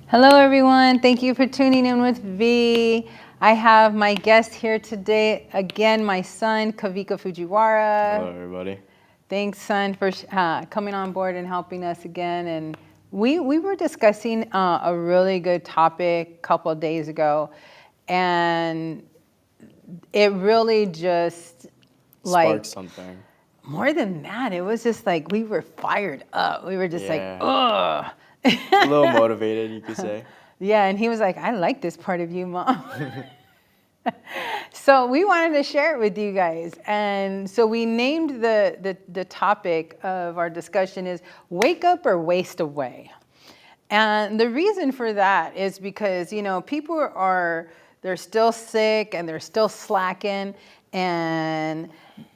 Hello, everyone. Thank you for tuning in with V. I have my guest here today, again, my son, Kawika Fujiwara. Hello, everybody. Thanks, son, for coming on board and helping us again. And we were discussing a really good topic a couple of days ago, and it really just Sparked something. More than that, it was just like we were fired up. We were just like, Yeah. ugh. A little motivated, you could say. Yeah, and he was like, I like this part of you, Mom. So we wanted to share it with you guys. And so we named the topic of our discussion is wake up or waste away. And the reason for that is because, people they're still sick and they're still slacking, and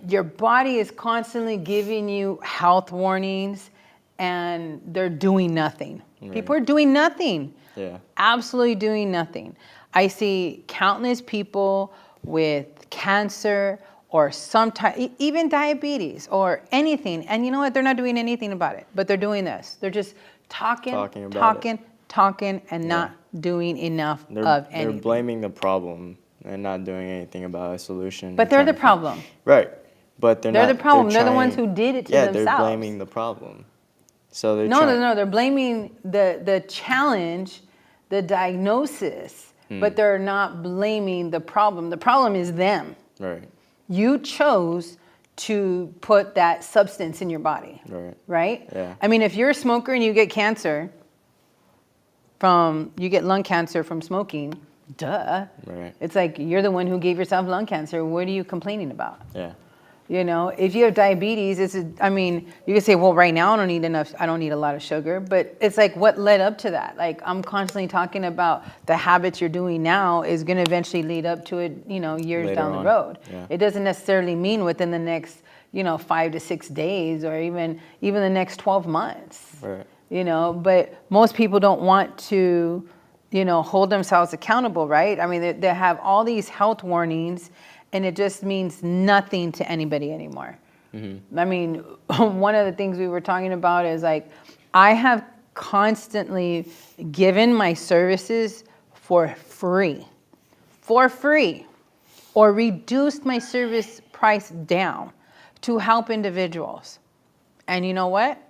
your body is constantly giving you health warnings and they're doing nothing. Right. People are doing nothing. Yeah. Absolutely doing nothing. I see countless people with cancer or even diabetes or anything. And you know what? They're not doing anything about it, but they're doing this. They're just talking, and not doing enough of anything. They're blaming the problem and not doing anything about a solution. But they're the problem. Right. But they're the problem. They're the ones who did it to themselves. Yeah, they're blaming the problem. So they're No, they're blaming the challenge, the diagnosis, but they're not blaming the problem. The problem is them. Right. You chose to put that substance in your body. Right? Yeah. I mean, if you're a smoker and you get cancer you get lung cancer from smoking, duh. Right. It's like you're the one who gave yourself lung cancer. What are you complaining about? Yeah. If you have diabetes, you can say, well, right now I don't need a lot of sugar, but it's like what led up to that? Like I'm constantly talking about the habits you're doing now is going to eventually lead up to it, years Later down on. the road. Yeah. It doesn't necessarily mean within the next, 5 to 6 days or even the next 12 months. Right. But most people don't want to, hold themselves accountable, right? I mean, they have all these health warnings, and it just means nothing to anybody anymore. Mm-hmm. I mean, one of the things we were talking about is like, I have constantly given my services for free, or reduced my service price down to help individuals. And you know what?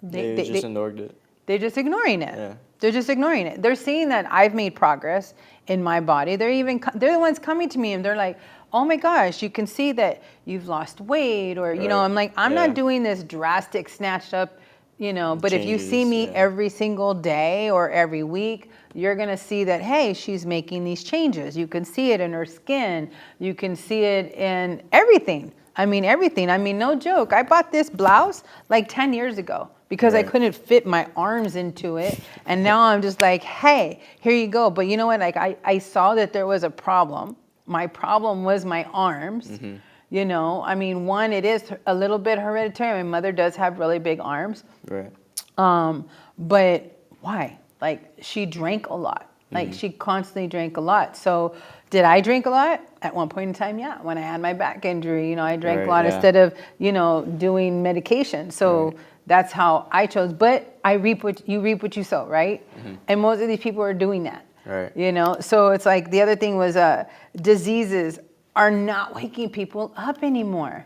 They just ignored it. They're just ignoring it. Yeah. They're just ignoring it. They're seeing that I've made progress in my body. They're the ones coming to me and they're like, oh my gosh, you can see that you've lost weight, or, I'm like, I'm not doing this drastic snatched up, but if you see me every single day or every week, you're going to see that, hey, she's making these changes. You can see it in her skin. You can see it in everything. Everything. No joke. I bought this blouse like 10 years ago because I couldn't fit my arms into it. And now I'm just like, hey, here you go. But you know what? Like I saw that there was a problem. My problem was my arms. Mm-hmm. One, it is a little bit hereditary. My mother does have really big arms. Right. But why? Like she drank a lot. Like she constantly drank a lot. So did I drink a lot? At one point in time, yeah. When I had my back injury, I drank a lot instead of, doing medication. So that's how I chose. But you reap what you sow, right? Mm-hmm. And most of these people are doing that. Right. So it's like the other thing was diseases are not waking people up anymore.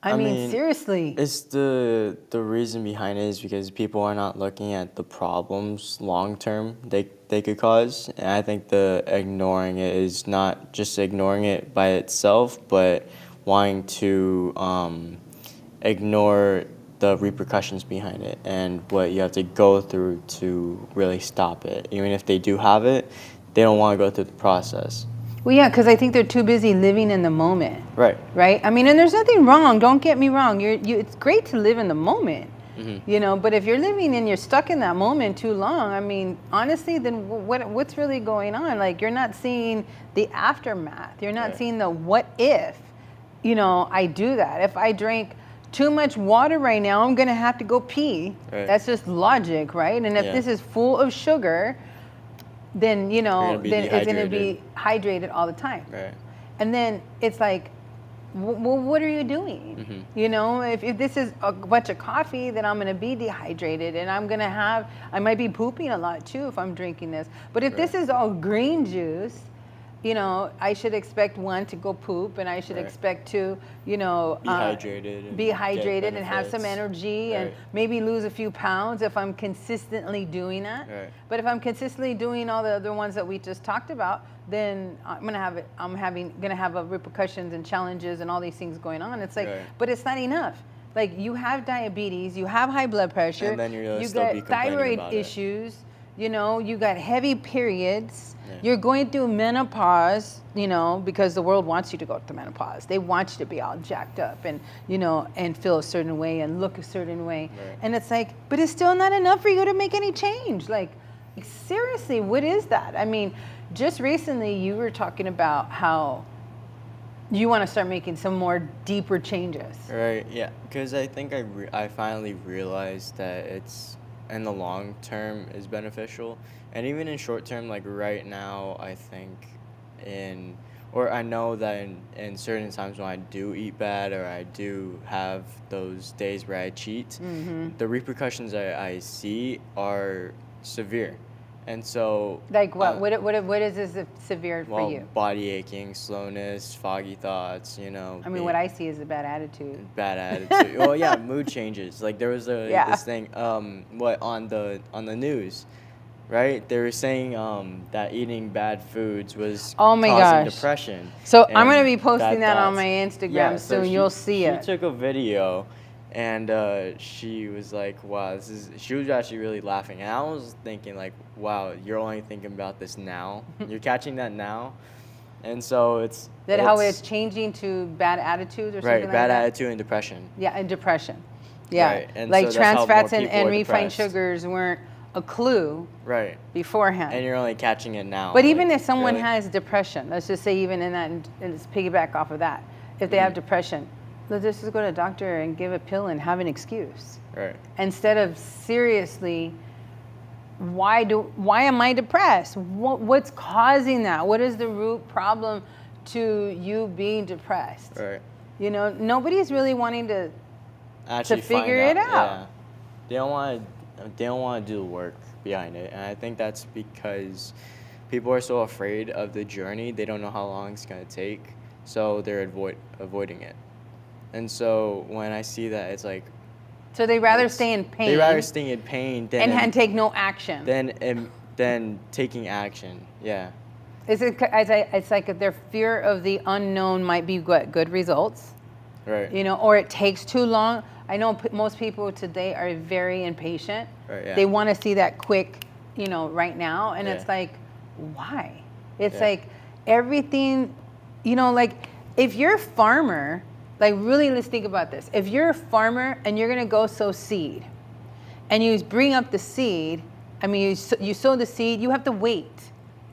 I mean, seriously. It's the reason behind it is because people are not looking at the problems long term they could cause. And I think the ignoring it is not just ignoring it by itself, but wanting to ignore the repercussions behind it and what you have to go through to really stop it. Even if they do have it, they don't want to go through the process. Well, yeah, because I think they're too busy living in the moment. Right. Right? And there's nothing wrong. Don't get me wrong. It's great to live in the moment. Mm-hmm. But if you're living and you're stuck in that moment too long, honestly, then what's really going on? Like, you're not seeing the aftermath. You're not seeing the what if, I do that. If I drink too much water right now, I'm going to have to go pee. Right. That's just logic, right? And if this is full of sugar, then, it's going to be hydrated all the time. Right. And then it's like, well, what are you doing? You know, if this is a bunch of coffee, then I'm going to be dehydrated, and I might be pooping a lot too if I'm drinking this. But if this is all green juice, you know, I should expect one to go poop, and I should expect to, you know, be hydrated and have some energy and maybe lose a few pounds if I'm consistently doing that. But if I'm consistently doing all the other ones that we just talked about, then gonna have repercussions and challenges and all these things going on. It's like, but it's not enough. Like, you have diabetes, you have high blood pressure, and then you got thyroid issues. You know, you got heavy periods. You're going through menopause, you know, because the world wants you to go through menopause. They want you to be all jacked up and, you know, and feel a certain way and look a certain way. And it's like, but it's still not enough for you to make any change. Like, seriously, what is that? I mean, just recently you were talking about how you want to start making some more deeper changes. Right, yeah, because I think I finally realized that it's, in the long term, is beneficial. And even in short term, like right now, I think I know that in certain times when I do eat bad or I do have those days where I cheat, the repercussions I see are severe. And so, like what? What is this severe for you? Body aching, slowness, foggy thoughts. You know. I mean, what I see is a bad attitude. Bad attitude. Well, yeah, mood changes. Like there was this thing. On the news, right? They were saying that eating bad foods was causing depression. So I'm gonna be posting that on my Instagram soon. You'll see it. She took a video. And she was like, wow, she was actually really laughing. And I was thinking like, wow, you're only thinking about this now? You're catching that now? And so it's... how it's changing to bad attitudes or something like that? Right, bad attitude and depression. Yeah, and depression. Yeah, right. And like so trans fats and refined sugars weren't a clue beforehand. And you're only catching it now. But even if someone has depression, let's just say even in that, and let's piggyback off of that, if they have depression, let's just go to a doctor and give a pill and have an excuse. Right. Instead of seriously, why am I depressed? What's causing that? What is the root problem to you being depressed? Right. You know, nobody's really wanting to actually figure it out. Yeah. They don't want to do the work behind it. And I think that's because people are so afraid of the journey. They don't know how long it's going to take. So they're avoiding it. And so when I see that, it's like... So they rather stay in pain. They rather stay in pain than... And take no action. Than taking action, yeah. It's like their fear of the unknown might be good results. Right. You know, or it takes too long. I know most people today are very impatient. Right, yeah. They want to see that quick, you know, right now. And it's like, why? It's like everything, you know, like if you're a farmer... Like really, let's think about this. If you're a farmer and you're gonna go sow seed, and you bring up the seed, I mean, you sow the seed, you have to wait.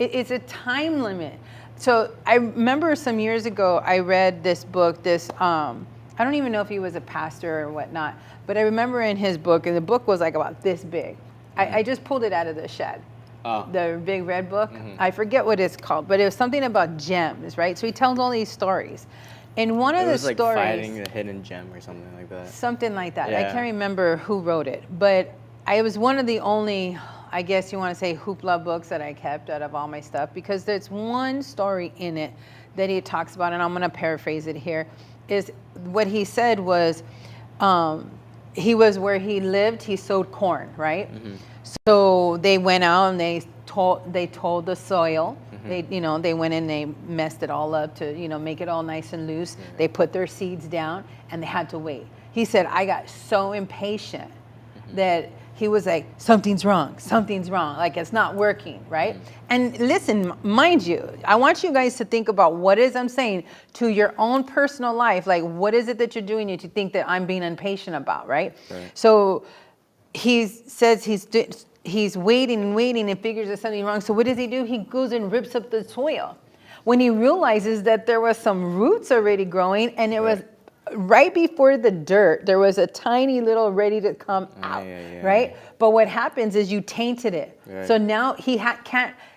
It's a time limit. So I remember some years ago, I read this book, I don't even know if he was a pastor or whatnot, but I remember in his book, and the book was like about this big. I just pulled it out of the shed. The big red book. I forget what it's called, but it was something about gems, right? So he tells all these stories. And one of the stories... It was like finding the hidden gem or something like that. Something like that. Yeah. I can't remember who wrote it. But it was one of the only, I guess you want to say, hoopla books that I kept out of all my stuff. Because there's one story in it that he talks about, and I'm going to paraphrase it here, is what he said was, he was where he lived, he sowed corn, right? So they went out and they told the soil. They went in, they messed it all up to, make it all nice and loose. They put their seeds down and they had to wait. He said, I got so impatient that he was like, something's wrong, like it's not working, right? And listen, mind you, I want you guys to think about what is I'm saying to your own personal life. Like, what is it that you're doing to think that I'm being impatient about, right? So he says he's waiting and figures there's something wrong. So what does he do? He goes and rips up the soil. When he realizes that there was some roots already growing, and it was right before the dirt, there was a tiny little ready to come out, right? But what happens is you tainted it. So now he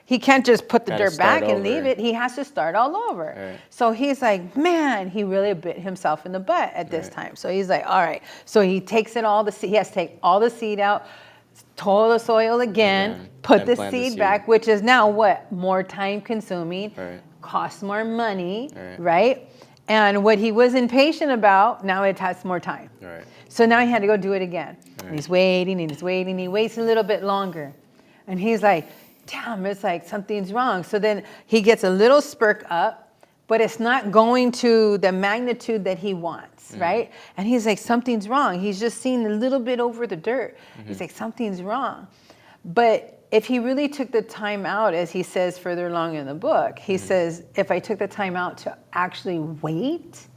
he can't just put the Gotta dirt back start and leave over. it. He has to start all over. Right. So he's like, man, he really bit himself in the butt at this Right. time. So he's like, all right. So he takes it all, he has to take all the seed out, toil the soil again, put then the plant the seed seed. back, which is now what? More time consuming, Right. costs more money, Right. right? And what he was impatient about, now it has more time. Right. So now he had to go do it again. And he's waiting and he's waiting. He waits a little bit longer. And he's like, damn, it's like something's wrong. So then he gets a little spurt up, but it's not going to the magnitude that he wants, right? And he's like, something's wrong. He's just seeing a little bit over the dirt. He's like, something's wrong. But if he really took the time out, as he says further along in the book, he says, if I took the time out to actually wait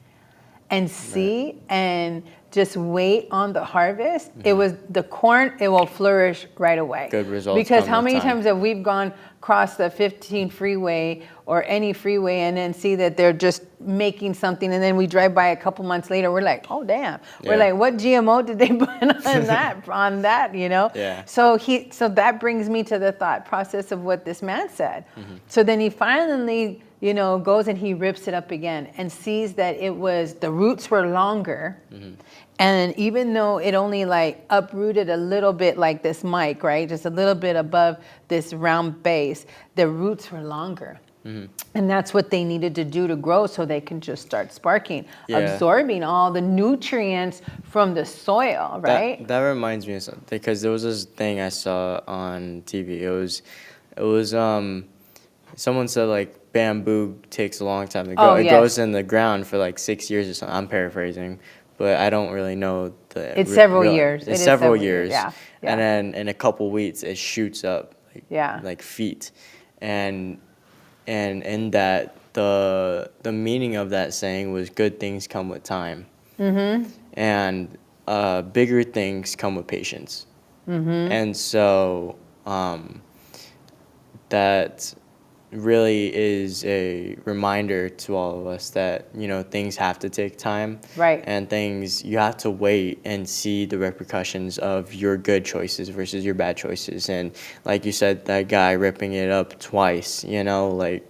and see and just wait on the harvest, it was the corn, it will flourish right away. Good results Because come how with many time. times have we gone across the 15 freeway or any freeway and then see that they're just making something, and then we drive by a couple months later, we're like, oh damn. We're Yeah. like, what GMO did they put on that, you know? Yeah. So that brings me to the thought process of what this man said. So then he finally, goes and he rips it up again and sees that the roots were longer. And even though it only like uprooted a little bit like this mic, right? Just a little bit above this round base, the roots were longer. And that's what they needed to do to grow so they can just start sparking, Yeah. absorbing all the nutrients from the soil, right? That reminds me of something, because there was this thing I saw on TV. It was someone said like bamboo takes a long time to grow. Oh, It yes. goes in the ground for like 6 years or something. I'm paraphrasing, but I don't really know the. It's several years. It's It is several several years, years. yeah, yeah. And then in a couple weeks, it shoots up. Yeah. Like feet, and in that the meaning of that saying was good things come with time. And bigger things come with patience. And so that really is a reminder to all of us that things have to take time, Right. and things you have to wait and see the repercussions of your good choices versus your bad choices. And like you said, that guy ripping it up twice, like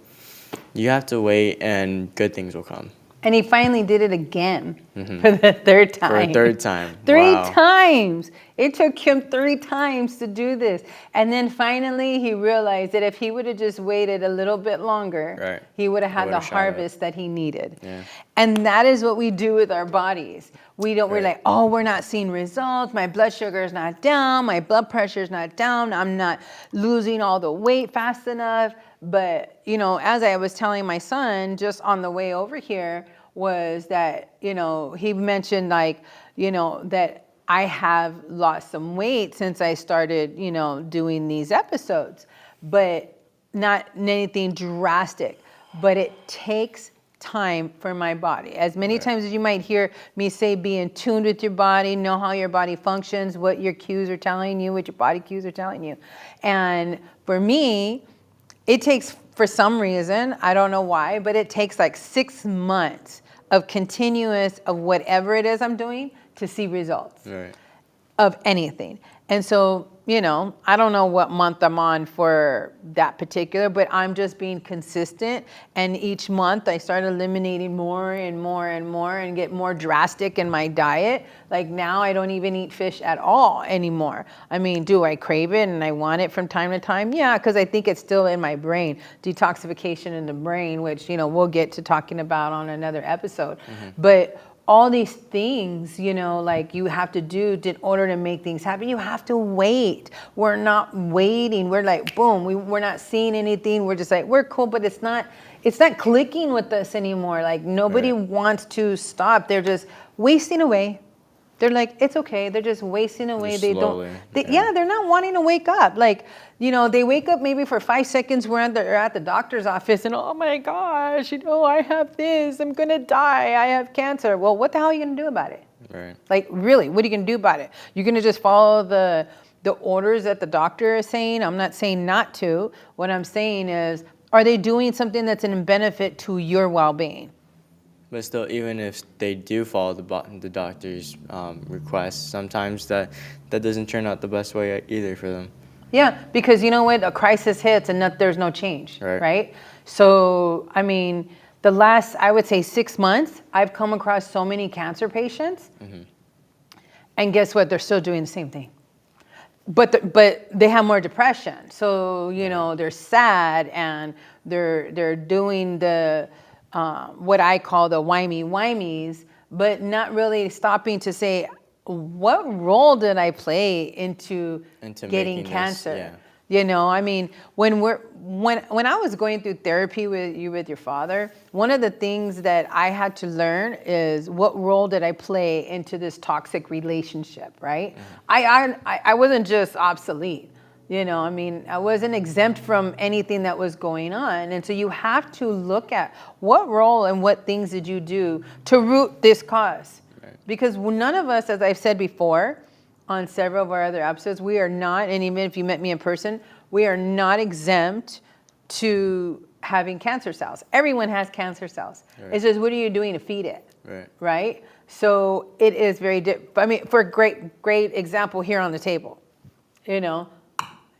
you have to wait and good things will come. And he finally did it again for the third time. For a third time. Three Wow. times. It took him 3 times to do this. And then finally he realized that if he would have just waited a little bit longer, Right. he would have had It the would've shot up. harvest that he needed. Yeah. And that is what we do with our bodies. We're Right. like, oh, we're not seeing results. My blood sugar is not down. My blood pressure is not down. I'm not losing all the weight fast enough. But, as I was telling my son just on the way over here, was that, he mentioned that I have lost some weight since I started, doing these episodes, but not anything drastic. But it takes time for my body. As many times as you might hear me say, be in tune with your body, know how your body functions, what your cues are telling you, what your body cues are telling you. And for me, it takes, for some reason, I don't know why, but it takes like 6 months of continuous of whatever it is I'm doing to see results of anything. And so, I don't know what month I'm on for that particular, but I'm just being consistent. And each month I start eliminating more and more and more and get more drastic in my diet. Like now I don't even eat fish at all anymore. I mean, do I crave it and I want it from time to time? Yeah, because I think it's still in my brain. Detoxification in the brain, which, we'll get to talking about on another episode. But all these things, like you have to do in order to make things happen, you have to wait. We're not waiting. We're like, boom, we're not seeing anything. We're just like, we're cool, but it's not clicking with us anymore. Like nobody wants to stop. They're just wasting away. They're like, it's okay. They're just wasting away. Just They slowly, don't. They're not wanting to wake up. Like, they wake up maybe for 5 seconds. They're at the doctor's office, and oh my gosh, I have this. I'm gonna die. I have cancer. Well, what the hell are you gonna do about it? Right. Like, really, what are you gonna do about it? You're gonna just follow the orders that the doctor is saying? I'm not saying not to. What I'm saying is, are they doing something that's in benefit to your well-being? But still, even if they do follow the doctor's requests, sometimes that doesn't turn out the best way either for them. Yeah, because you know what? A crisis hits and there's no change, right? So, I mean, the last, I would say 6 months, I've come across so many cancer patients. And guess what? They're still doing the same thing. But they have more depression. So, you know, they're sad and they're doing the, what I call the whimies, but not really stopping to say, what role did I play into getting cancer? This, You know, I mean, when I was going through therapy with your father, one of the things that I had to learn is what role did I play into this toxic relationship, right? I wasn't just obsolete. You know, I mean, I wasn't exempt from anything that was going on. And so you have to look at what role and what things did you do to root this cause. Because none of us, as I've said before, on several of our other episodes, we are not, and even if you met me in person, we are not exempt to having cancer cells. Everyone has cancer cells. It's just, what are you doing to feed it? Right? So it is very, I mean, for a great example here on the table, you know,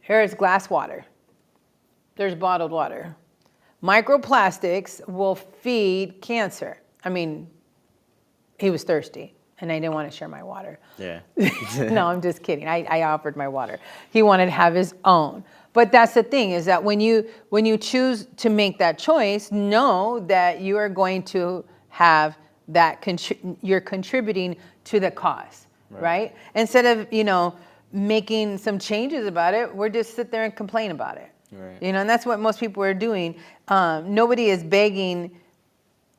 here is glass water. There's bottled water. Microplastics will feed cancer. I mean, he was thirsty and I didn't want to share my water. No, I'm just kidding. I offered my water. He wanted to have his own. But that's the thing, is that when you choose to make that choice, know that you are going to have that, you're contributing to the cause, right? Instead of, you know, making some changes about it, we're just sit there and complain about it. You know, and that's what most people are doing. Nobody is begging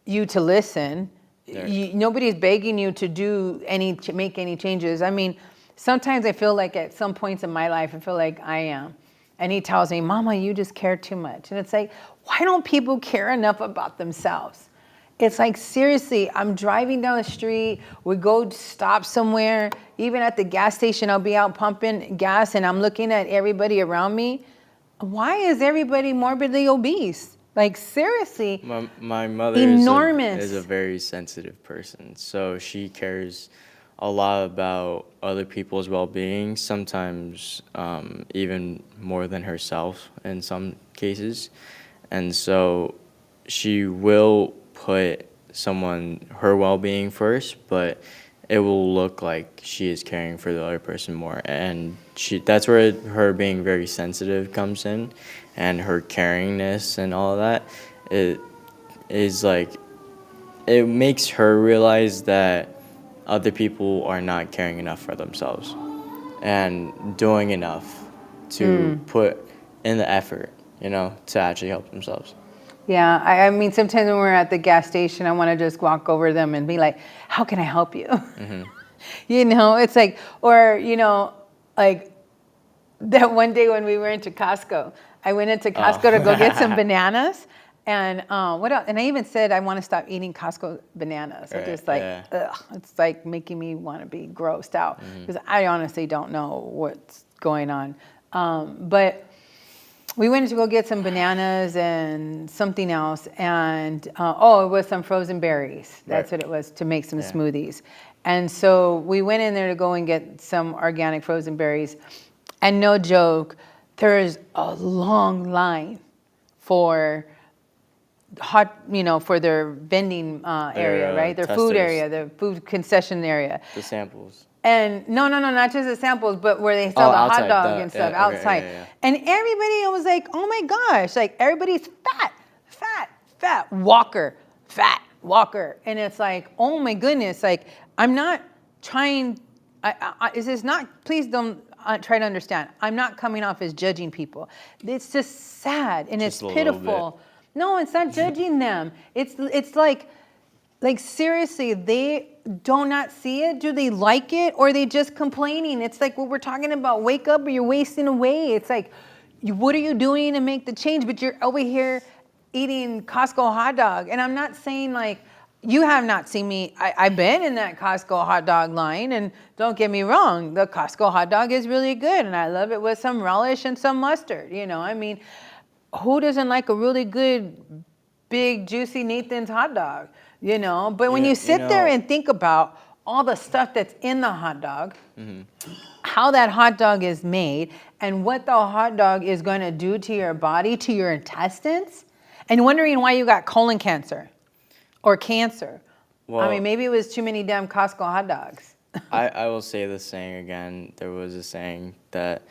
you to listen. Nobody's begging you to make any changes. I mean, sometimes I feel like at some points in my life, I feel like I am. And he tells me, Mama, you just care too much. And it's like, why don't people care enough about themselves? It's like, seriously, I'm driving down the street. We go stop somewhere. Even at the gas station, I'll be out pumping gas and I'm looking at everybody around me. Why is everybody morbidly obese? Like, seriously. My mother is a very sensitive person. So she cares a lot about other people's well-being, sometimes even more than herself in some cases. And so she will put her well-being first, but it will look like she is caring for the other person more. And that's where her being very sensitive comes in, and her caringness and all of that. It is like, it makes her realize that other people are not caring enough for themselves and doing enough to put in the effort, you know, to actually help themselves. Yeah, I mean, sometimes when we're at the gas station, I want to just walk over to them and be like, how can I help you? You know, it's like, or, you know, like that one day when we were into Costco, I went into Costco to go get some bananas. And what else? And I even said I want to stop eating Costco bananas. I just like, ugh, it's like making me want to be grossed out because I honestly don't know what's going on. But we went to go get some bananas and something else, and it was some frozen berries. That's what it was, to make some smoothies. And so we went in there to go and get some organic frozen berries, and no joke, there is a long line for for their vending area, right? Their food area, their food concession area. The samples. And no, not just the samples, but where they sell the hot dog and stuff outside. And everybody was like, oh my gosh, like everybody's fat, Walker. And it's like, oh my goodness, like I'm not trying, please don't try to understand. I'm not coming off as judging people. It's just sad and it's pitiful. No, it's not judging them. It's like seriously, they do not see it. Do they like it, or are they just complaining? It's like what we're talking about. Wake up, or you're wasting away. It's like, what are you doing to make the change? But you're over here eating Costco hot dog, and I'm not saying like you have not seen me. I've been in that Costco hot dog line, and don't get me wrong, the Costco hot dog is really good, and I love it with some relish and some mustard. You know, I mean, who doesn't like a really good, big, juicy Nathan's hot dog? You know, but when you sit there and think about all the stuff that's in the hot dog, how that hot dog is made, and what the hot dog is going to do to your body, to your intestines, and wondering why you got colon cancer or cancer. Well, I mean, maybe it was too many damn Costco hot dogs. I will say the saying again. There was a saying that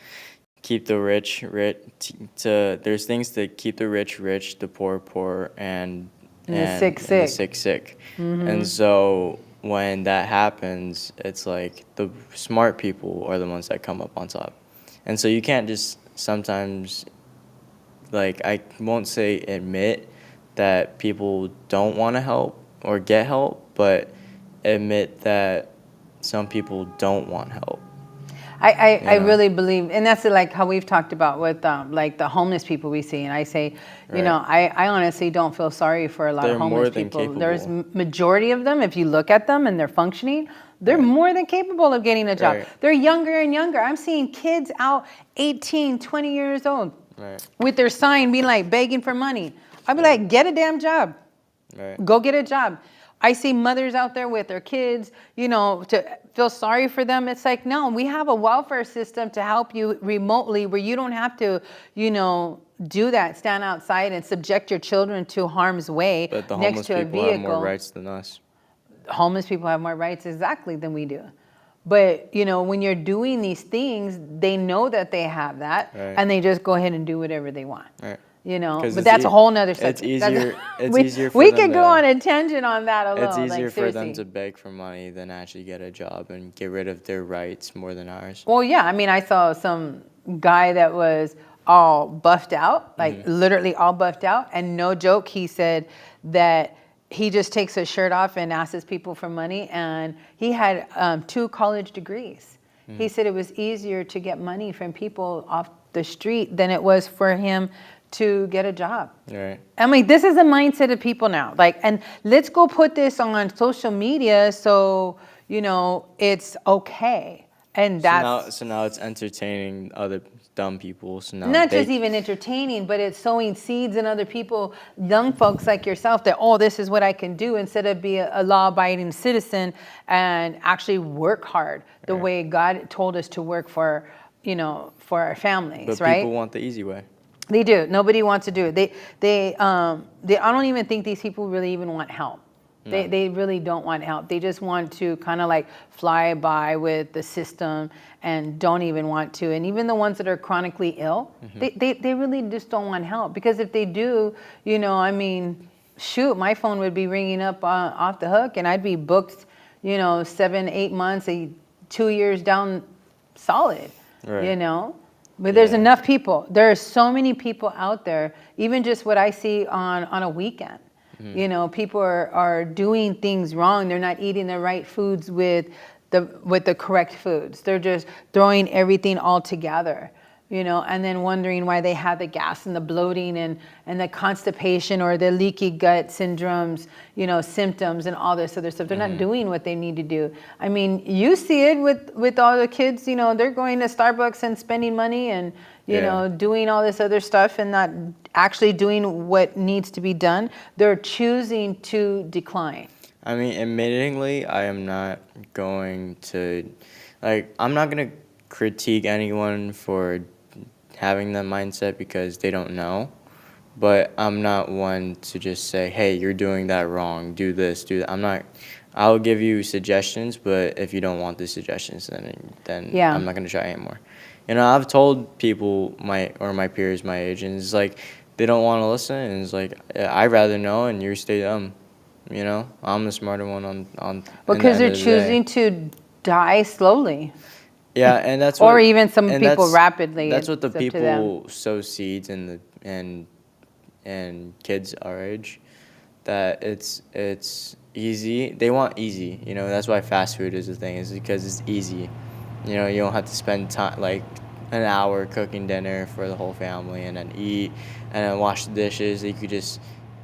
keep the rich rich. There's things that keep the rich rich, the poor poor, and the sick and sick. the sick sick. And so when that happens, it's like the smart people are the ones that come up on top. And so you can't just sometimes, like, I won't say admit that people don't want to help or get help, but admit that some people don't want help. I really believe, and that's like how we've talked about with like the homeless people we see. And I say, you know, I honestly don't feel sorry for a lot They're of more homeless than people. capable. There's majority of them, if you look at them and they're functioning, they're more than capable of getting a job. They're younger and younger. I'm seeing kids out 18, 20 years old with their sign being like begging for money. I'd be like, get a damn job. Go get a job. I see mothers out there with their kids, you know, to feel sorry for them. It's like, no, we have a welfare system to help you remotely where you don't have to, you know, do that, stand outside and subject your children to harm's way But the next homeless to a people vehicle. have more rights than us. Homeless people have more rights exactly than we do. But, you know, when you're doing these things, they know that they have that and they just go ahead and do whatever they want. You know, but that's a whole nother subject. It's easier for we them could go on a tangent on that alone. It's easier like, for them to beg for money than actually get a job and get rid of their rights more than ours. Well, yeah. I mean, I saw some guy that was all buffed out, like literally all buffed out. And no joke, he said that he just takes his shirt off and asks people for money. And he had 2 college degrees. He said it was easier to get money from people off the street than it was for him to get a job. I mean, this is a mindset of people now. Like, and let's go put this on social media so, you know, it's okay. And that's... So now it's entertaining other dumb people. So now not just even entertaining, but it's sowing seeds in other people, young folks like yourself, that, oh, this is what I can do, instead of be a law-abiding citizen and actually work hard the way God told us to work for, you know, for our families, but people want the easy way. They do. Nobody wants to do it. I don't even think these people really even want help. They really don't want help. They just want to kind of like fly by with the system and don't even want to. And even the ones that are chronically ill, they really just don't want help. Because if they do, you know, I mean, shoot, my phone would be ringing up off the hook and I'd be booked, you know, 7, 8 months, 2 years down solid, you know. But there's enough people. There are so many people out there, even just what I see on a weekend. You know, people are doing things wrong. They're not eating the right foods with the correct foods. They're just throwing everything all together, you know, and then wondering why they have the gas and the bloating and the constipation or the leaky gut syndromes, you know, symptoms and all this other stuff. They're not doing what they need to do. I mean, you see it with all the kids, you know, they're going to Starbucks and spending money and, you know, doing all this other stuff and not actually doing what needs to be done. They're choosing to decline. I mean, admittingly, I am not going to, like, I'm not going to critique anyone for having that mindset because they don't know. But I'm not one to just say, hey, you're doing that wrong, do this, do that. I'll give you suggestions, but if you don't want the suggestions, then I'm not going to try anymore. You know, I've told people, my peers my age, and it's like, they don't want to listen, and it's like, I'd rather know, and you stay dumb. You know, I'm the smarter one on because they're choosing to die slowly. Yeah, and that's or even some people rapidly. That's what the people sow seeds in kids our age, that it's easy. They want easy. You know, that's why fast food is a thing. Is because it's easy. You know, you don't have to spend time like an hour cooking dinner for the whole family and then eat and then wash the dishes. You could just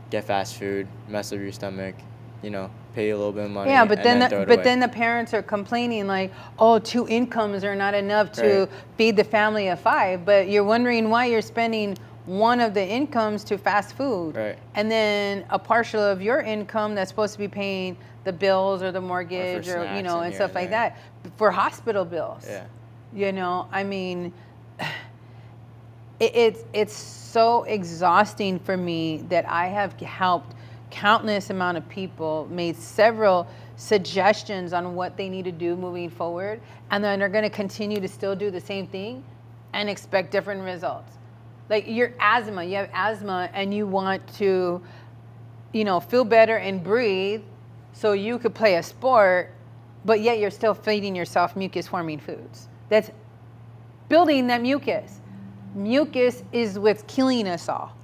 get fast food, mess up your stomach, you know, pay a little bit of money. Yeah, but then then the parents are complaining like, oh, 2 incomes are not enough to feed the family of 5. But you're wondering why you're spending one of the incomes to fast food. And then a partial of your income that's supposed to be paying the bills or the mortgage or snacks and here stuff and like there. that, for hospital bills. Yeah. I mean, it's so exhausting for me that I have helped countless amount of people, made several suggestions on what they need to do moving forward, and then they're going to continue to still do the same thing and expect different results. Like you have asthma and you want to, feel better and breathe so you could play a sport, but yet you're still feeding yourself mucus forming foods. That's building that mucus. Mucus is what's killing us all.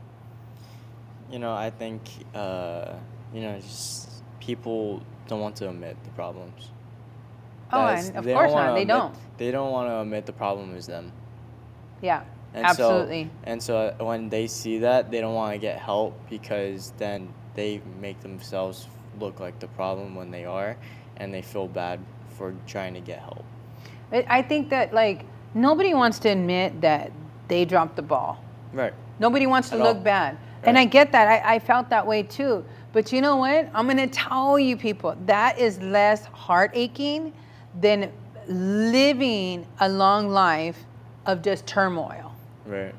I think, just people don't want to admit the problems. And of course not. They don't. They don't want to admit the problem is them. Yeah, And absolutely. So when they see that, they don't want to get help because then they make themselves look like the problem when they are, and they feel bad for trying to get help. I think that, nobody wants to admit that they dropped the ball. Right. Nobody wants to look bad. Right. And I get that. I felt that way too. But you know what? I'm going to tell you people, that is less heart aching than living a long life of just turmoil. Right.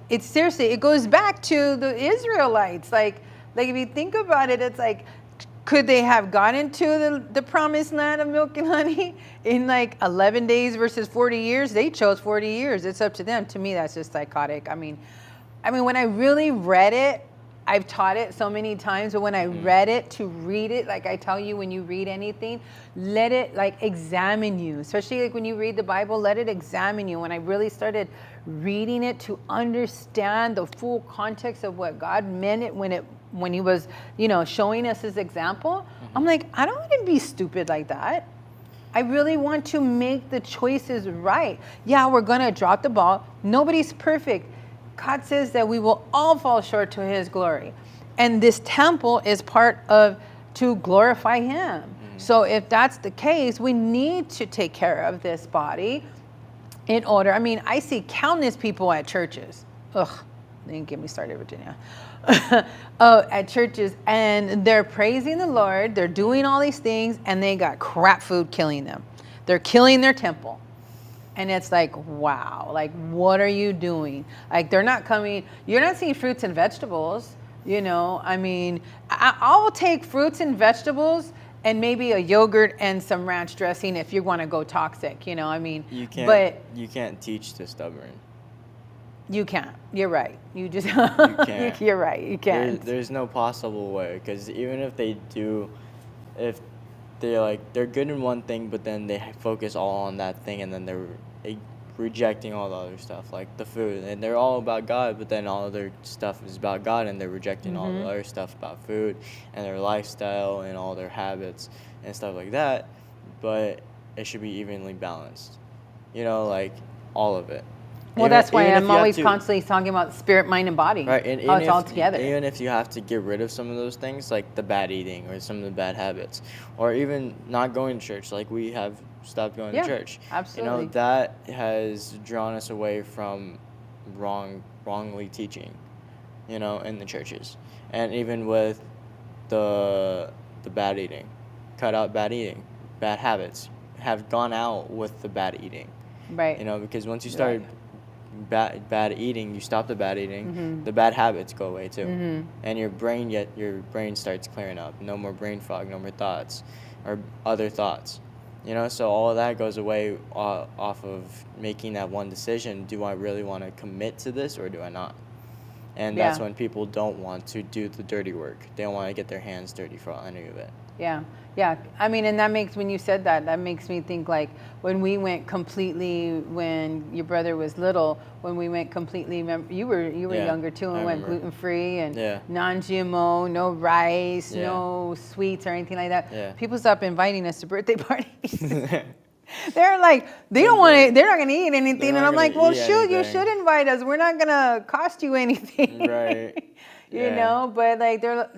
It's seriously, it goes back to the Israelites. Like if you think about it, it's like, could they have gotten to the promised land of milk and honey in 11 days versus 40 years? They chose 40 years. It's up to them. To me, that's just psychotic. I mean, when I really read it, I've taught it so many times, but when I read it, to read it, like I tell you, when you read anything, let it examine you. Especially when you read the Bible, let it examine you. When I really started reading it to understand the full context of what God meant it when he was, showing us his example, I'm like, I don't want to be stupid like that. I really want to make the choices right. Yeah, we're going to drop the ball. Nobody's perfect. God says that we will all fall short to his glory. And this temple is part of to glorify him. So if that's the case, we need to take care of this body in order. I see countless people at churches. Ugh, they didn't get me started, Virginia. At churches, and they're praising the Lord. They're doing all these things, and they got crap food killing them. They're killing their temple. And it's like, wow, what are you doing? They're not coming, you're not seeing fruits and vegetables, I'll take fruits and vegetables and maybe a yogurt and some ranch dressing if you want to go toxic, You can't, but you can't teach the stubborn. You can't. You're right. You just, You can't. You're right. You can't. There's no possible way, because even if they do, if they're good in one thing, but then they focus all on that thing, and then they're rejecting all the other stuff, like the food, and they're all about God, but then all their stuff is about God, and they're rejecting all the other stuff about food and their lifestyle and all their habits and stuff like that. But it should be evenly balanced, all of it. Well, that's why I'm always constantly talking about spirit, mind, and body. Right, and how it's all together. Even if you have to get rid of some of those things, like the bad eating or some of the bad habits, or even not going to church, like we have stopped going to church. Absolutely. That has drawn us away from wrongly teaching, in the churches. And even with the bad eating, cut out bad eating, bad habits have gone out with the bad eating. Right. Because once you start bad eating, you stop the bad eating, the bad habits go away too, and your brain starts clearing up. No more brain fog, no more thoughts or other thoughts, so all of that goes away off of making that one decision. Do I really want to commit to this, or do I not? And that's when people don't want to do the dirty work. They don't want to get their hands dirty for any of it. Yeah. And that makes, when you said that makes me think when we went completely, when your brother was little, when we went completely, you were younger too, and went gluten-free and non-GMO, no rice, no sweets or anything like that. Yeah. People stopped inviting us to birthday parties. They're like, they're not going to eat anything. And I'm like, well, shoot, you should invite us. We're not going to cost you anything. Right. But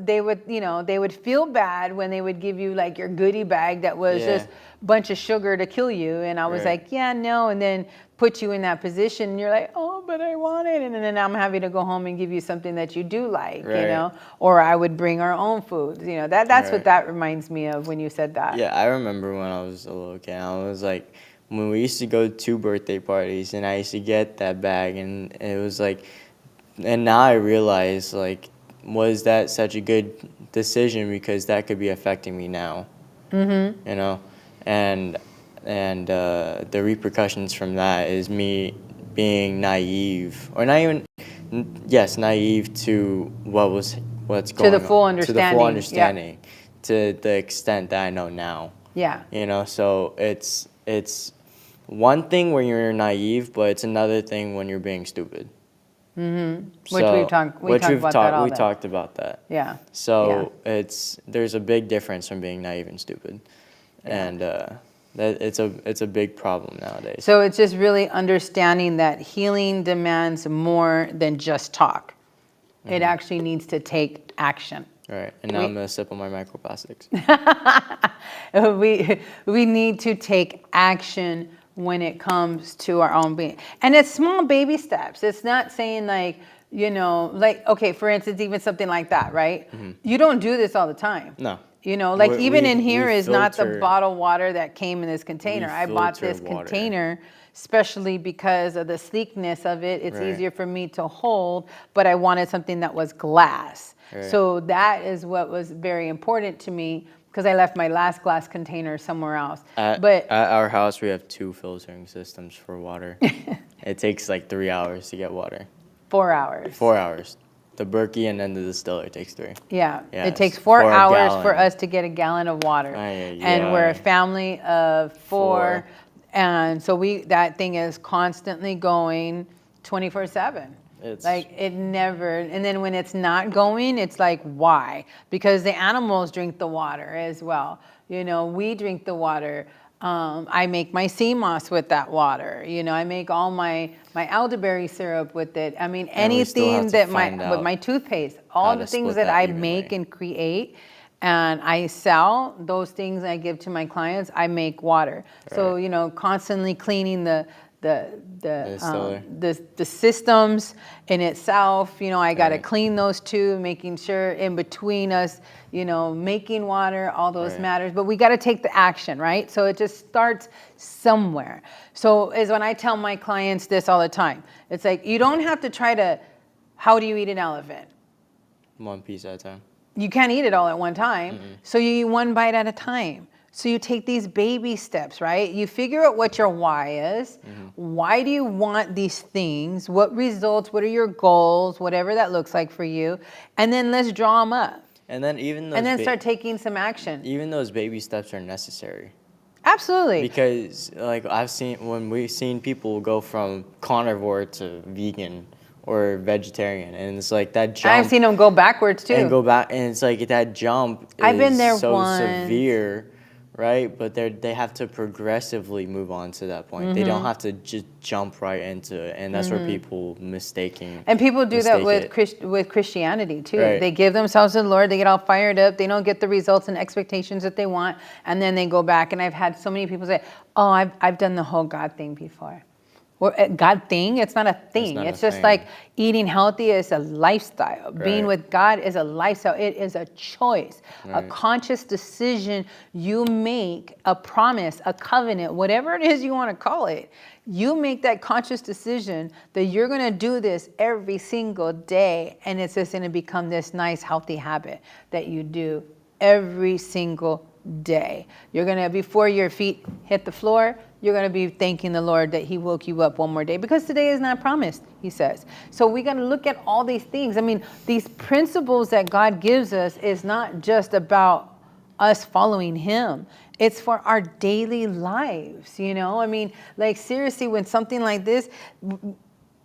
they would feel bad when they would give you your goodie bag that was just a bunch of sugar to kill you. And I was like, yeah, no. And then put you in that position and you're like, oh, but I want it. And then I'm having to go home and give you something that you do like, Right. you know, or I would bring our own food. You know, that's what Right. that reminds me of when you said that. Yeah, I remember when I was a little kid, I was like, when we used to go to birthday parties and I used to get that bag, and it was like, and now I realize, like, was that such a good decision, because that could be affecting me now, you know? And the repercussions from that is me being naive, or not even, yes, naive to what's To going the on, full to the full understanding. understanding, to the extent that I know now. Yeah. You know, so it's one thing when you're naive, but it's another thing when you're being stupid. Which we've talked about that all we day. talked about that. Yeah. So there's a big difference from being naive and stupid, and that it's a big problem nowadays. So it's just really understanding that healing demands more than just talk. It actually needs to take action. Right, and now I'm gonna sip on my microplastics. We need to take action when it comes to our own being. And it's small baby steps. It's not saying like, you know, like, okay, for instance, even something like that, right? You don't do this all the time. No. You know, like even in we here is not the filter- bottled water that came in this container. We I bought filter this water. container especially because of the sleekness of it. It's Right. easier for me to hold, but I wanted something that was glass. Right. So that is what was very important to me, because I left my last glass container somewhere else. At our house, we have 2 filtering systems for water. It takes like 3 hours to get water. 4 hours. 4 hours. The Berkey and then the distiller takes 3. Yeah, Yes, it takes 4 for a hours gallon. for us to get a gallon of water. Ay, ay, And we're a ay. family of 4. 4. And so that thing is constantly going 24/7. It's Like it never, and then when it's not going, it's like, why? Because the animals drink the water as well. You know, we drink the water. I make my sea moss with that water. You know, I make all my elderberry syrup with it. I mean, And we still have anything to that find with out my toothpaste, all how the to things split that that I evenly. make and create, and I sell those things I give to my clients, I make water. So, Right. you know, constantly cleaning the distiller. the systems in itself. You know, I got to Right. clean those too, making sure in between us, you know, making water, all those Right. matters. But we got to take the action, right? So it just starts somewhere. So is when I tell my clients this all the time. It's like, you don't have to try to, how do you eat an elephant? 1 piece at a time. You can't eat it all at one time. So you eat one bite at a time. So you take these baby steps, right? You figure out what your why is. Why do you want these things? What results? What are your goals? Whatever that looks like for you. And then let's draw them up. And then even those And then start taking some action. even those baby steps are necessary. Absolutely. Because like when we've seen people go from carnivore to vegan or vegetarian, and it's like that jump. I've seen them go backwards too. And go back, and it's like that jump is I've been there so once. severe, right? But they have to progressively move on to that point. They don't have to just jump right into it, and that's where people mistaking. And people do that mistake with it. with Christianity too. Right. They give themselves to the Lord. They get all fired up. They don't get the results and expectations that they want, and then they go back. And I've had so many people say, "Oh, I've done the whole God thing before." Well, God thing? It's not a thing. not It's a just thing. like eating healthy is a lifestyle. Being Right. with God is a lifestyle. It is a choice, a Right. conscious decision you make, a promise, a covenant, whatever it is you want to call it. You make that conscious decision that you're going to do this every single day, and it's just going to become this nice, healthy habit that you do every single day. You're going to, before your feet hit the floor, you're going to be thanking the Lord that he woke you up one more day, because today is not promised, he says. So we got to look at all these things. I mean, these principles that God gives us is not just about us following him. It's for our daily lives, you know? I mean, like seriously, when something like this,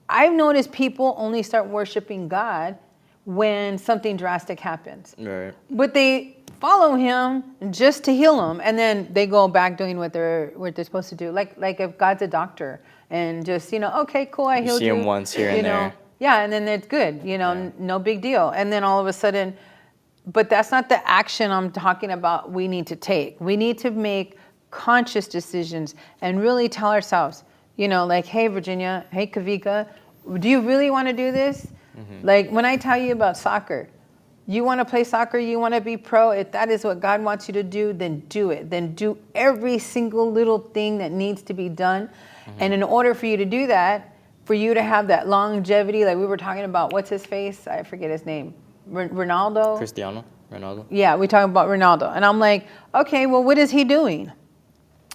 I've noticed people only start worshiping God when something drastic happens. Right. But they follow him just to heal them, and then they go back doing what they're supposed to do. Like if God's a doctor and just, you know, okay, cool, I healed you. see him once here and you know, there. Yeah, and then it's good, you know, Yeah. no big deal. And then all of a sudden, but that's not the action I'm talking about we need to take. We need to make conscious decisions and really tell ourselves, You know, like, hey, Virginia, hey, Kawika, do you really want to do this? Like, when I tell you about soccer, you want to play soccer, you want to be pro, if that is what God wants you to do, then do it. Then do every single little thing that needs to be done. And in order for you to do that, for you to have that longevity, like we were talking about, what's his face? I forget his name. Ronaldo? Cristiano Ronaldo. Yeah, we talking about Ronaldo. And I'm like, okay, well, what is he doing?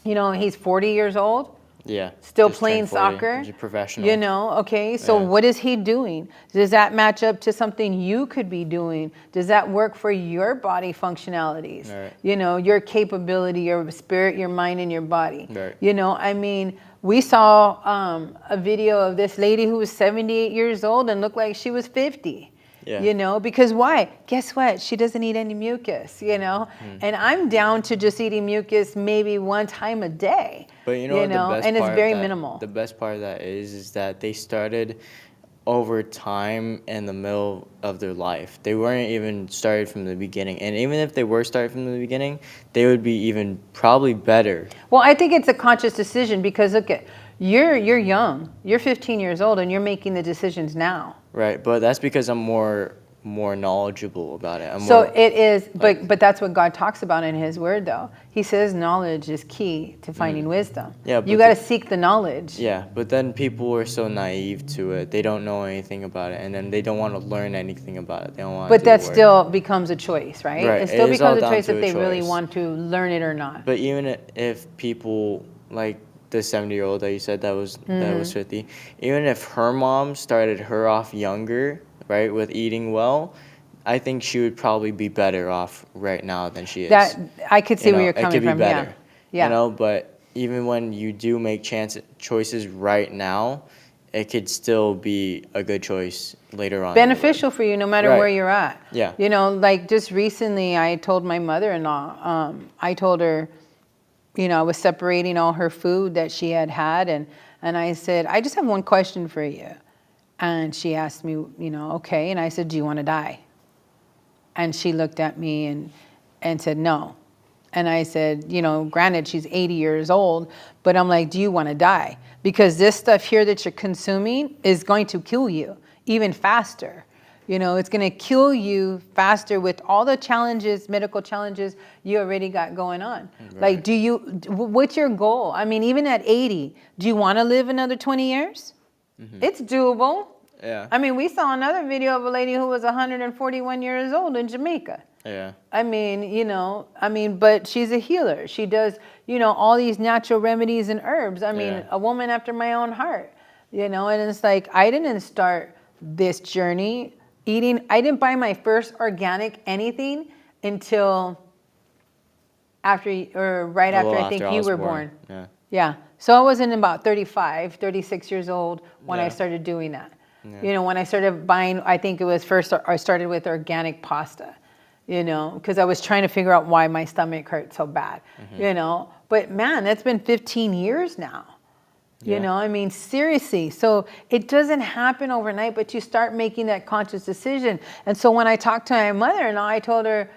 You know, he's 40 years old. Yeah. Still just playing turned 40. soccer. He's a professional. You know, okay, so Yeah. what is he doing? Does that match up to something you could be doing? Does that work for your body functionalities? Right. You know, your capability, your spirit, your mind, and your body. Right. You know, I mean, we saw a video of this lady who was 78 years old and looked like she was 50. Yeah. You know, because why? Guess what? She doesn't eat any mucus, you know? And I'm down to just eating mucus maybe one time a day. But you know what the best and it's part very of that, minimal. The best part of that is that they started over time in the middle of their life. They weren't even started from the beginning. And even if they were started from the beginning, they would be even probably better. Well, I think it's a conscious decision because look at you're young. You're 15 years old and you're making the decisions now. Right, but that's because I'm more knowledgeable about it. It is, but that's what God talks about in His Word, though. He says knowledge is key to finding wisdom. Yeah, but you got to seek the knowledge. Yeah, but then people are so naive to it. They don't know anything about it, and then they don't want to learn anything about it. They don't want. But to that do the work. still becomes a choice, right? Right, It still it is all becomes a down choice to if a they really choice. want to learn it or not. But even if people like the 70-year-old that you said that was 50, even if her mom started her off younger, right, with eating well, I think she would probably be better off right now than she is. That I could see where you're it coming could be from. better. Yeah. You know, but even when you do make choices right now, it could still be a good choice later on. Beneficial for you no matter Right. where you're at. Yeah. You know, like just recently I told my mother-in-law, I told her, you know, I was separating all her food that she had and I said, I just have one question for you. And she asked me, you know, okay. And I said, do you want to die? And she looked at me and said, no. And I said, you know, granted, she's 80 years old, but I'm like, do you want to die? Because this stuff here that you're consuming is going to kill you even faster. You know, it's going to kill you faster with all the challenges, medical challenges you already got going on. Right. Like, what's your goal? I mean, even at 80, do you want to live another 20 years? It's doable. Yeah. I mean, we saw another video of a lady who was 141 years old in Jamaica. Yeah. I mean, you know, but she's a healer. She does, you know, all these natural remedies and herbs. I mean, Yeah. a woman after my own heart, you know, and it's like, I didn't start this journey eating. I didn't buy my first organic anything until right after I think you was were born. Yeah. Yeah. So I was in about 35, 36 years old when I Yeah. started doing that. Yeah. You know, when I started buying, I think it was first, I started with organic pasta, you know, because I was trying to figure out why my stomach hurt so bad, you know. But man, that's been 15 years now. You Yeah. know, I mean, seriously. So it doesn't happen overnight, but you start making that conscious decision. And so when I talked to my mother-in-law, I told her,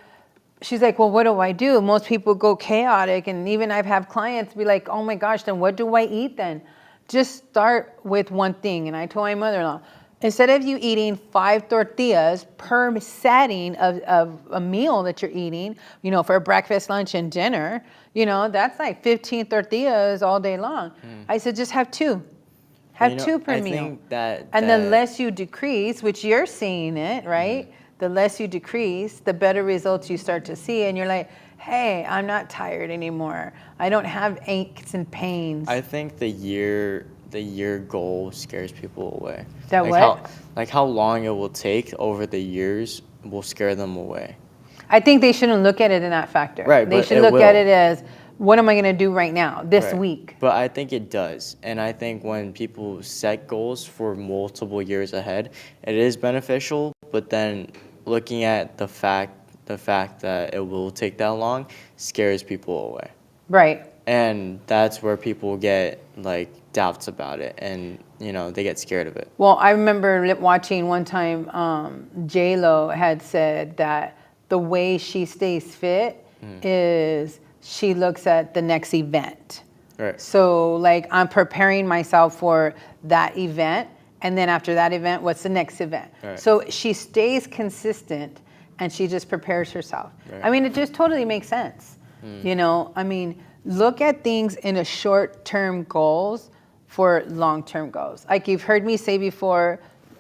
she's like, well, what do I do? Most people go chaotic. And even I've had clients be like, oh my gosh, then what do I eat then? Just start with one thing. And I told my mother-in-law, instead of you eating 5 tortillas per setting of a meal that you're eating, you know, for breakfast, lunch, and dinner, you know, that's like 15 tortillas all day long. I said, just have 2. Have You know, 2 per I meal. think that And the less you decrease, which you're seeing it, right? The less you decrease, the better results you start to see. And you're like, hey, I'm not tired anymore. I don't have aches and pains. I think the year goal scares people away. That what? How long it will take over the years will scare them away. I think they shouldn't look at it in that factor. Right, They but should it look will. at it as, what am I going to do right now, this Right. week? But I think it does. And I think when people set goals for multiple years ahead, it is beneficial. But then looking at the fact that it will take that long scares people away. Right. And that's where people get like doubts about it, and you know, they get scared of it. Well, I remember watching one time, J-Lo had said that the way she stays fit is she looks at the next event. Right. So like I'm preparing myself for that event. And then after that event, what's the next event? Right. So she stays consistent and she just prepares herself. Right. I mean, it just totally makes sense. You know, I mean, look at things in a short-term goals for long-term goals. Like you've heard me say before,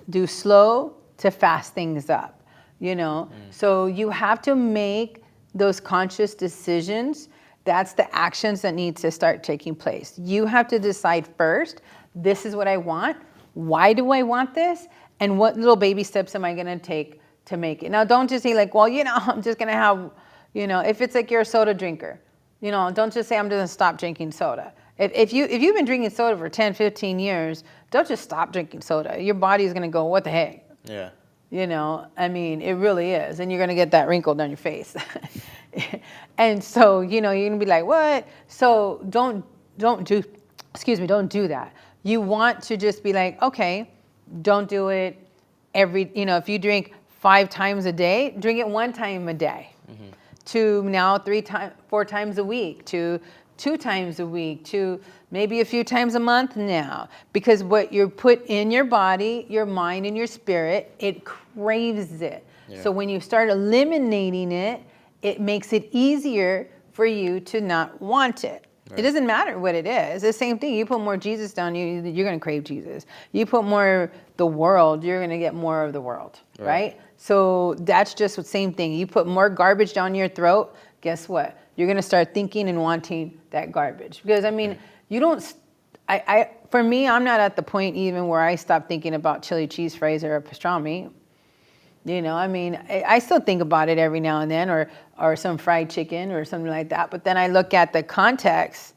do slow to fast things up, you know? So you have to make those conscious decisions. That's the actions that need to start taking place. You have to decide first, this is what I want. Why do I want this? And what little baby steps am I going to take to make it? Now, don't just say like, well, you know, I'm just going to have, you know, if it's like you're a soda drinker, you know, don't just say I'm going to stop drinking soda. If you've been drinking soda for 10, 15 years, don't just stop drinking soda. Your body's going to go, what the heck? Yeah. You know, I mean, it really is. And you're going to get that wrinkle down your face. And so, you know, you're going to be like, what? So don't do that. You want to just be like, okay, don't do it every, you know, if you drink 5 times a day, drink it 1 time a day. To now 4 times a week, to 2 times a week, to maybe a few times a month now. Because what you're put in your body, your mind, and your spirit, it craves it. Yeah. So when you start eliminating it, it makes it easier for you to not want it. Right. It doesn't matter what it is. It's the same thing. You put more Jesus down you, you're going to crave Jesus. You put more the world, you're going to get more of the world, right? So that's just the same thing. You put more garbage down your throat, guess what? You're going to start thinking and wanting that garbage. Because, I mean, you don't, for me, I'm not at the point even where I stop thinking about chili cheese fries or pastrami. You know, I mean, I still think about it every now and then, or some fried chicken or something like that. But then I look at the context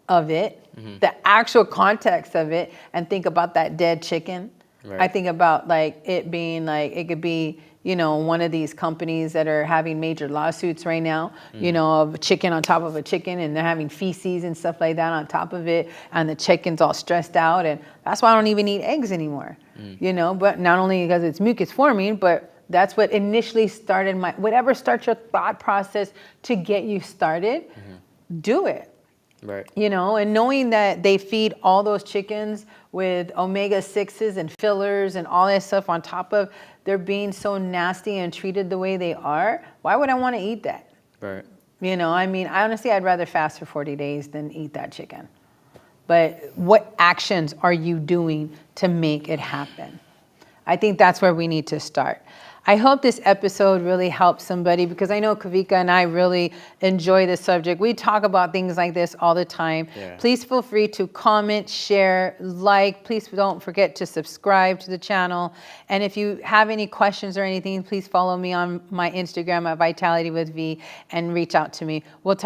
of it, the actual context of it, and think about that dead chicken. Right. I think about like it being like, it could be, you know, one of these companies that are having major lawsuits right now, you know, of a chicken on top of a chicken, and they're having feces and stuff like that on top of it, and the chicken's all stressed out, and that's why I don't even eat eggs anymore, you know, but not only because it's mucus forming, but that's what initially started whatever starts your thought process to get you started, do it. Right. You know, and knowing that they feed all those chickens with omega-6s and fillers and all that stuff on top of they're being so nasty and treated the way they are, why would I want to eat that? Right. You know, I mean, honestly, I'd rather fast for 40 days than eat that chicken. But what actions are you doing to make it happen? I think that's where we need to start. I hope this episode really helps somebody, because I know Kawika and I really enjoy this subject. We talk about things like this all the time. Yeah. Please feel free to comment, share, like. Please don't forget to subscribe to the channel. And if you have any questions or anything, please follow me on my Instagram at VitalityWithV and reach out to me. We'll talk.